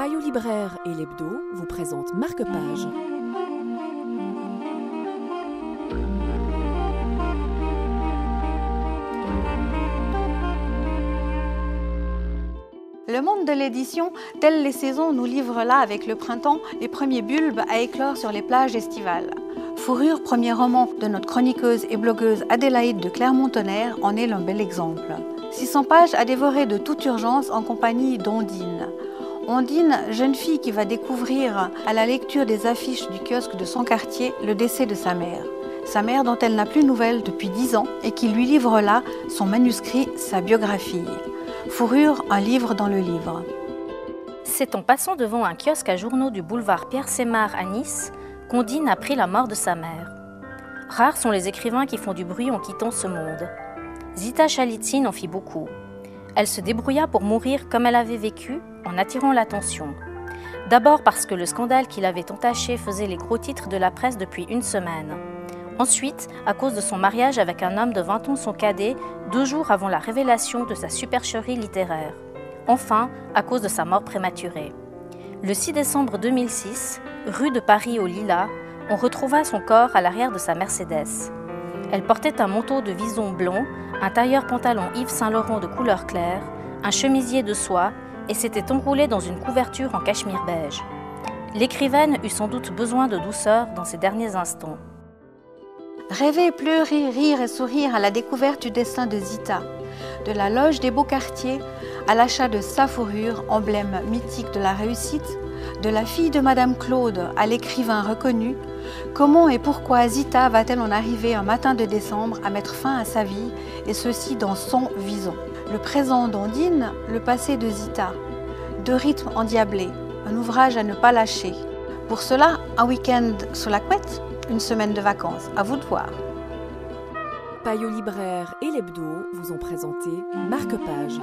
Payot libraire et l'Hebdo vous présentent Marque-Page. Le monde de l'édition, telles les saisons, nous livre là, avec le printemps, les premiers bulbes à éclore sur les plages estivales. Fourrure, premier roman de notre chroniqueuse et blogueuse Adélaïde de Clermont-Tonnerre, en est un bel exemple. 600 pages à dévorer de toute urgence en compagnie d'Ondine. Ondine, jeune fille qui va découvrir à la lecture des affiches du kiosque de son quartier le décès de sa mère. Sa mère dont elle n'a plus de nouvelles depuis 10 ans et qui lui livre là son manuscrit, sa biographie. Fourrure, un livre dans le livre. C'est en passant devant un kiosque à journaux du boulevard Pierre-Sémard à Nice qu'Ondine apprit la mort de sa mère. Rares sont les écrivains qui font du bruit en quittant ce monde. Zita Chalitzine en fit beaucoup. Elle se débrouilla pour mourir comme elle avait vécu, en attirant l'attention. D'abord parce que le scandale qui l'avait entachée faisait les gros titres de la presse depuis une semaine. Ensuite, à cause de son mariage avec un homme de 20 ans son cadet, 2 jours avant la révélation de sa supercherie littéraire. Enfin, à cause de sa mort prématurée. Le 6 décembre 2006, rue de Paris aux Lilas, on retrouva son corps à l'arrière de sa Mercedes. Elle portait un manteau de vison blond, un tailleur-pantalon Yves Saint-Laurent de couleur claire, un chemisier de soie et s'était enroulée dans une couverture en cachemire beige. L'écrivaine eut sans doute besoin de douceur dans ses derniers instants. Rêver, pleurer, rire et sourire à la découverte du destin de Zita, de la loge des beaux quartiers à l'achat de sa fourrure, emblème mythique de la réussite, de la fille de Madame Claude à l'écrivain reconnu, comment et pourquoi Zita va-t-elle en arriver un matin de décembre à mettre fin à sa vie, et ceci dans son vison. Le présent d'Ondine, le passé de Zita, 2 rythmes endiablés, un ouvrage à ne pas lâcher. Pour cela, un week-end sous la couette, une semaine de vacances, à vous de voir. Payot libraire et l'Hebdo vous ont présenté Marque-Page.